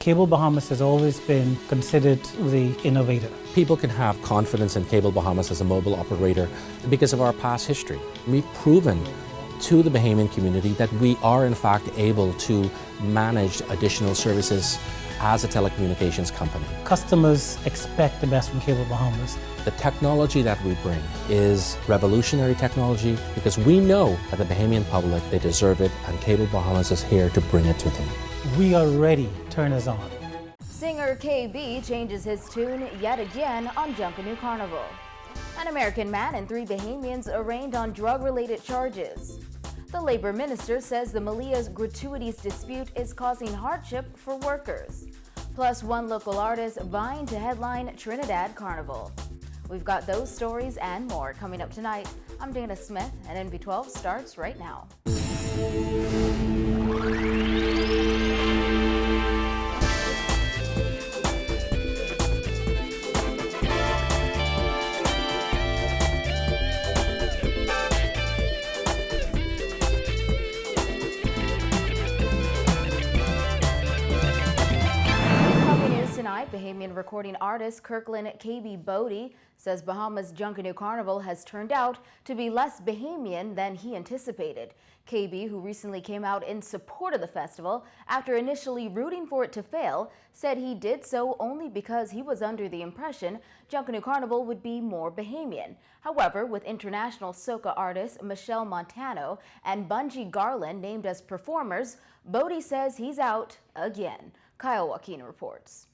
Cable Bahamas has always been considered the innovator. People can have confidence in Cable Bahamas as a mobile operator because of our past history. We've proven to the Bahamian community that we are in fact able to manage additional services as a telecommunications company. Customers expect the best from Cable Bahamas. The technology that we bring is revolutionary technology because we know that the Bahamian public, they deserve it, and Cable Bahamas is here to bring it to them. We are ready. Turn us on. Singer KB changes his tune yet again on Junkanoo Carnival. An American man and 3 Bahamians arraigned on drug-related charges. The labor minister says the Malia's gratuities dispute is causing hardship for workers. Plus, one local artist vying to headline Trinidad Carnival. We've got those stories and more coming up tonight. I'm Dana Smith, and NV12 starts right now. Bahamian recording artist Kirkland KB Bodie says Bahamas Junkanoo Carnival has turned out to be less Bahamian than he anticipated. KB, who recently came out in support of the festival after initially rooting for it to fail, said he did so only because he was under the impression Junkanoo Carnival would be more Bahamian. However, with international soca artists Michelle Montano and Bungie Garland named as performers, Bodie says he's out again. Kyle Joaquin reports.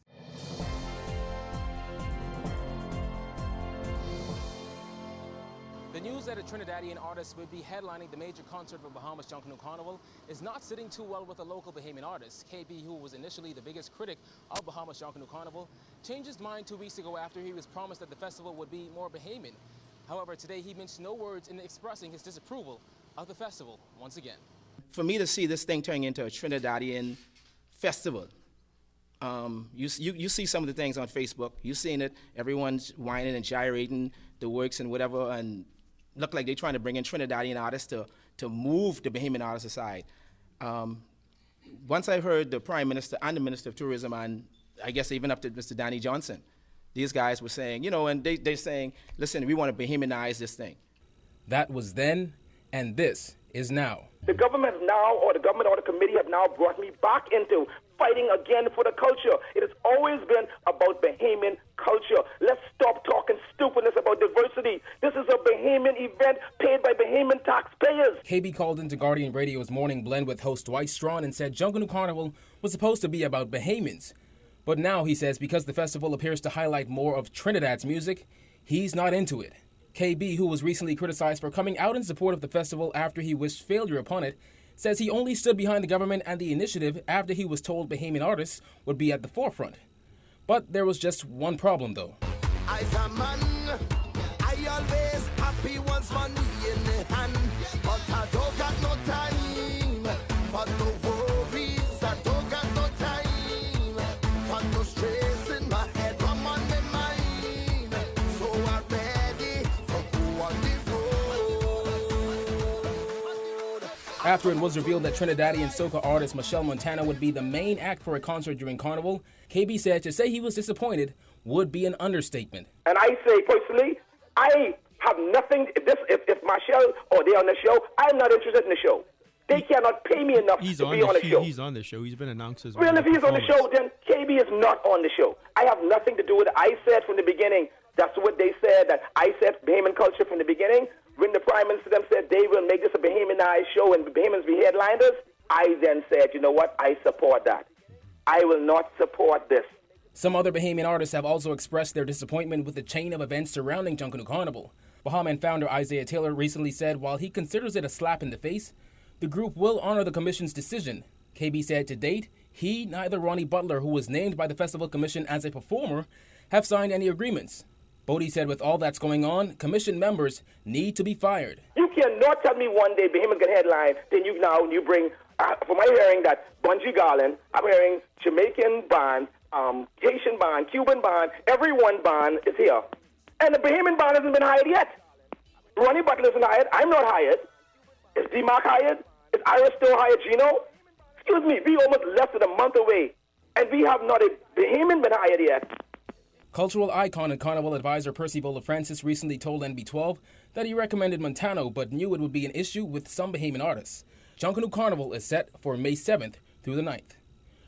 The news that a Trinidadian artist would be headlining the major concert for Bahamas Junkanoo Carnival is not sitting too well with a local Bahamian artist. KB, who was initially the biggest critic of Bahamas Junkanoo Carnival, changed his mind 2 weeks ago after he was promised that the festival would be more Bahamian. However, today he minced no words in expressing his disapproval of the festival once again. For me to see this thing turning into a Trinidadian festival, you see some of the things on Facebook. You've seen it. Everyone's whining and gyrating the works and whatever, and look like they're trying to bring in Trinidadian artists to move the Bahamian artists aside. Once I heard the Prime Minister and the Minister of Tourism, and I guess even up to Mr. Danny Johnson, these guys were saying, you know, and they're saying, listen, we want to Bahamianize this thing. That was then, and this is now. The government now, or the government or the committee have now brought me back into fighting again for the culture. It has always been about Bahamian culture. Let's stop talking stupidness about diversity. This is a Bahamian event paid by Bahamian taxpayers. KB called into Guardian Radio's Morning Blend with host Dwight Strawn and said Junkanoo Carnival was supposed to be about Bahamians. But now, he says, because the festival appears to highlight more of Trinidad's music, he's not into it. KB, who was recently criticized for coming out in support of the festival after he wished failure upon it, says he only stood behind the government and the initiative after he was told Bahamian artists would be at the forefront. But there was just one problem, though. As a man, I always happy once money in the hand, but I don't got no time for no worries. I don't got no time for no stress in my head. I'm on my mind, so I'm ready to go on the road. After it was revealed that Trinidadian soca artist Michelle Montano would be the main act for a concert during Carnival, KB said to say he was disappointed would be an understatement. And I say personally, I have nothing, if Michelle or they on the show, I'm not interested in the show. They cannot pay me enough to be on the show. He's on the show. He's been announced as well. If he's on the show, then KB is not on the show. I have nothing to do with it. I said from the beginning, that's what they said, that I said Bahamian culture from the beginning. When the Prime Minister them said they will make this a Bahamianized show and Bahamians be headliners, I then said, you know what, I support that. I will not support this. Some other Bahamian artists have also expressed their disappointment with the chain of events surrounding Junkanoo Carnival. Bahamian founder Isaiah Taylor recently said while he considers it a slap in the face, the group will honor the commission's decision. KB said to date, he, neither Ronnie Butler, who was named by the Festival Commission as a performer, have signed any agreements. Bodie said with all that's going on, commission members need to be fired. You cannot tell me one day Bahamians get headline, then you bring, from my hearing that Bungie Garland, I'm hearing Jamaican band, Haitian band, Cuban band, everyone band is here. And the Bahamian band hasn't been hired yet. Ronnie Butler isn't hired. I'm not hired. Is D-Mark hired? Is Iris still hired? Gino? Excuse me, we almost less than a month away And we have not a Bahamian been hired yet. Cultural icon and Carnival advisor Percy Francis recently told NB12 that he recommended Montano but knew it would be an issue with some Bahamian artists. Junkanoo Carnival is set for May 7th through the 9th.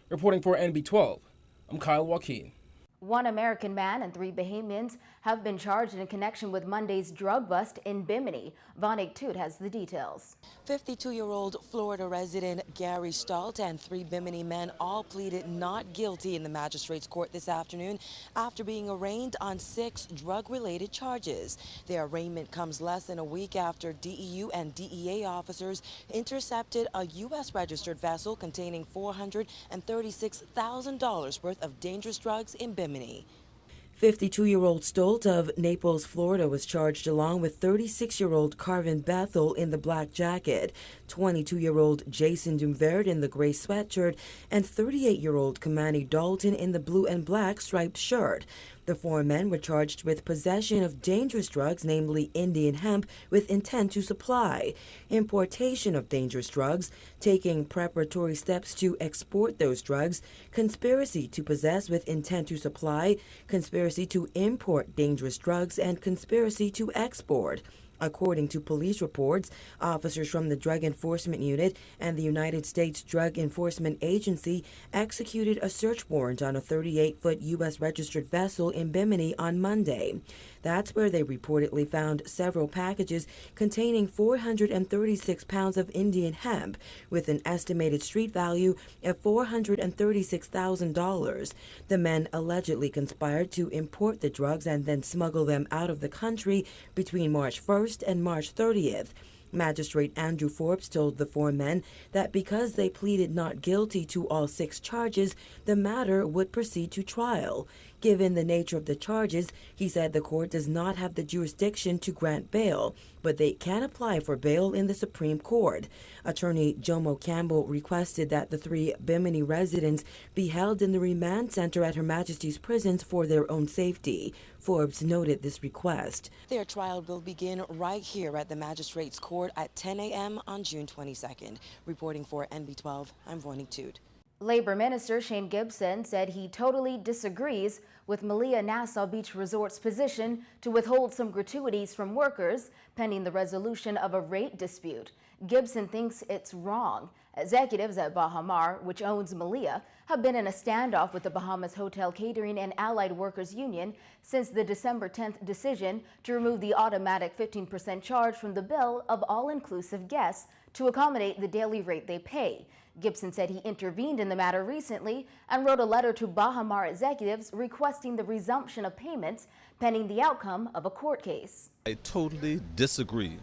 Reporting for NB12, I'm Kyle Joaquin. One American man and 3 Bahamians have been charged in connection with Monday's drug bust in Bimini. Vonig Toot has the details. 52-year-old Florida resident Gary Stalt and 3 Bimini men all pleaded not guilty in the magistrate's court this afternoon after being arraigned on 6 drug-related charges. Their arraignment comes less than a week after DEU and DEA officers intercepted a U.S. registered vessel containing $436,000 worth of dangerous drugs in Bimini. 52-year-old Stolt of Naples, Florida was charged along with 36-year-old Carvin Bethel in the black jacket, 22-year-old Jason Dumverd in the gray sweatshirt, and 38-year-old Kamani Dalton in the blue and black striped shirt. The 4 men were charged with possession of dangerous drugs, namely Indian hemp, with intent to supply, importation of dangerous drugs, taking preparatory steps to export those drugs, conspiracy to possess with intent to supply, conspiracy to import dangerous drugs, and conspiracy to export. According to police reports, officers from the Drug Enforcement Unit and the United States Drug Enforcement Agency executed a search warrant on a 38-foot U.S. registered vessel in Bimini on Monday. That's where they reportedly found several packages containing 436 pounds of Indian hemp with an estimated street value of $436,000. The men allegedly conspired to import the drugs and then smuggle them out of the country between March 1st and March 30th. Magistrate Andrew Forbes told the 4 men that because they pleaded not guilty to all 6 charges, the matter would proceed to trial. Given the nature of the charges, he said the court does not have the jurisdiction to grant bail, but they can apply for bail in the Supreme Court. Attorney Jomo Campbell requested that the 3 Bimini residents be held in the remand center at Her Majesty's prisons for their own safety. Forbes noted this request. Their trial will begin right here at the magistrate's court at 10 a.m. on June 22nd. Reporting for NB12, I'm Vonig Toot. Labor Minister Shane Gibson said he totally disagrees with Malia Nassau Beach Resort's position to withhold some gratuities from workers pending the resolution of a rate dispute. Gibson thinks it's wrong. Executives at Bahamas, which owns Malia, have been in a standoff with the Bahamas Hotel Catering and Allied Workers Union since the December 10th decision to remove the automatic 15% charge from the bill of all-inclusive guests to accommodate the daily rate they pay. Gibson said he intervened in the matter recently and wrote a letter to Bahamas executives requesting the resumption of payments pending the outcome of a court case. I totally disagree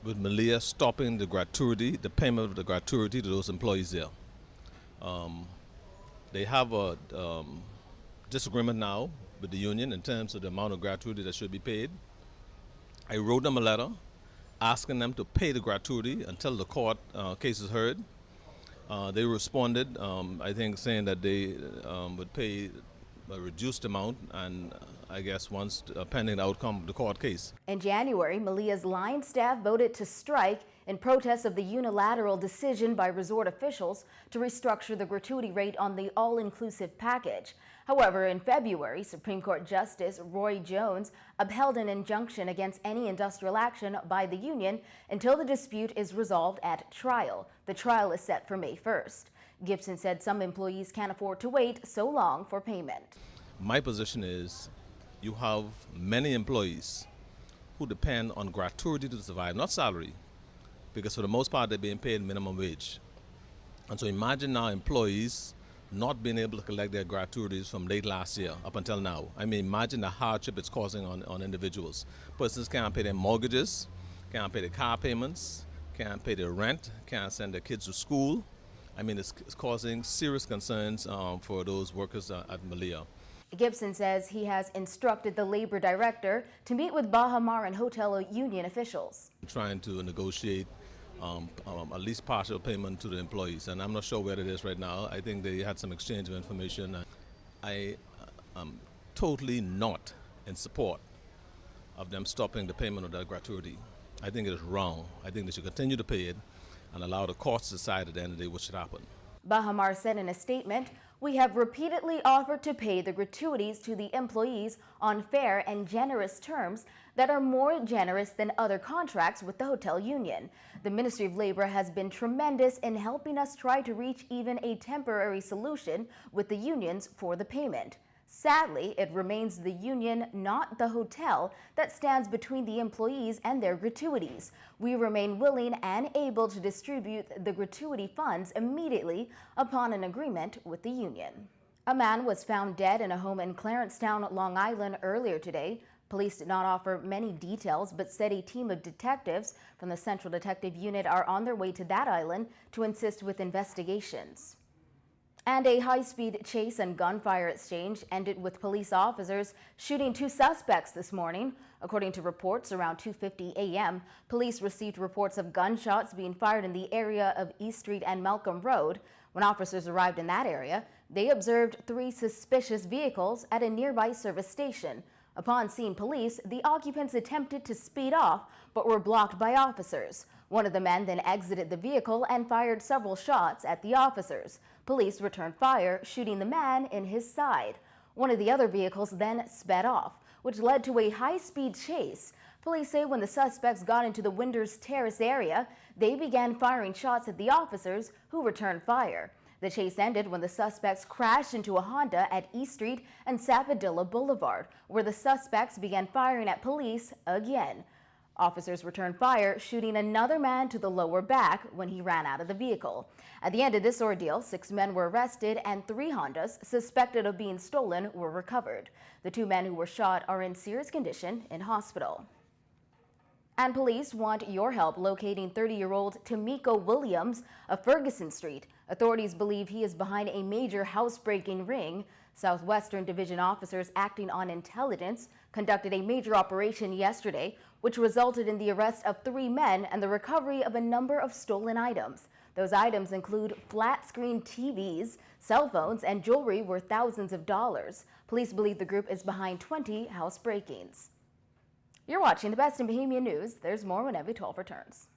with Malia stopping the payment of the gratuity to those employees there. They have a disagreement now with the union in terms of the amount of gratuity that should be paid. I wrote them a letter asking them to pay the gratuity until the court case is heard. They responded, I think, saying that they would pay a reduced amount, and I guess once pending the outcome of the court case. In January, Malia's line staff voted to strike in protest of the unilateral decision by resort officials to restructure the gratuity rate on the all-inclusive package. However, in February, Supreme Court Justice Roy Jones upheld an injunction against any industrial action by the union until the dispute is resolved at trial. The trial is set for May 1st. Gibson said some employees can't afford to wait so long for payment. My position is you have many employees who depend on gratuity to survive, not salary, because for the most part they're being paid minimum wage. And so imagine now employees not being able to collect their gratuities from late last year up until now. I mean, imagine the hardship it's causing on individuals. Persons can't pay their mortgages, can't pay their car payments, can't pay their rent, can't send their kids to school. I mean, it's causing serious concerns for those workers at Malia. Gibson says he has instructed the labor director to meet with Bahamas and hotel union officials. Trying to negotiate at least partial payment to the employees, and I'm not sure where it is right now. I think they had some exchange of information. I am totally not in support of them stopping the payment of that gratuity. I think it is wrong. I think they should continue to pay it and allow the courts to decide at the end of the day what should happen. Bahamas said in a statement, We have repeatedly offered to pay the gratuities to the employees on fair and generous terms that are more generous than other contracts with the hotel union. The Ministry of Labor has been tremendous in helping us try to reach even a temporary solution with the unions for the payment. Sadly, it remains the union, not the hotel, that stands between the employees and their gratuities. We remain willing and able to distribute the gratuity funds immediately upon an agreement with the union. A man was found dead in a home in Clarencetown, Long Island earlier today. Police did not offer many details, but said a team of detectives from the Central Detective Unit are on their way to that island to assist with investigations. And a high-speed chase and gunfire exchange ended with police officers shooting 2 suspects this morning. According to reports, around 2:50 a.m., police received reports of gunshots being fired in the area of East Street and Malcolm Road. When officers arrived in that area, they observed 3 suspicious vehicles at a nearby service station. Upon seeing police, the occupants attempted to speed off, but were blocked by officers. One of the men then exited the vehicle and fired several shots at the officers. Police returned fire, shooting the man in his side. One of the other vehicles then sped off, which led to a high-speed chase. Police say when the suspects got into the Winders Terrace area, they began firing shots at the officers, who returned fire. The chase ended when the suspects crashed into a Honda at East Street and Sapodilla Boulevard, where the suspects began firing at police again. Officers returned fire, shooting another man to the lower back when he ran out of the vehicle. At the end of this ordeal, 6 men were arrested and 3 Hondas suspected of being stolen were recovered. The 2 men who were shot are in serious condition in hospital. And police want your help locating 30-year-old Tamiko Williams of Ferguson Street. Authorities believe he is behind a major housebreaking ring. Southwestern Division officers acting on intelligence conducted a major operation yesterday, which resulted in the arrest of 3 men and the recovery of a number of stolen items. Those items include flat-screen TVs, cell phones, and jewelry worth thousands of dollars. Police believe the group is behind 20 house break-ins. You're watching the best in Bahamian news. There's more when every 12 returns.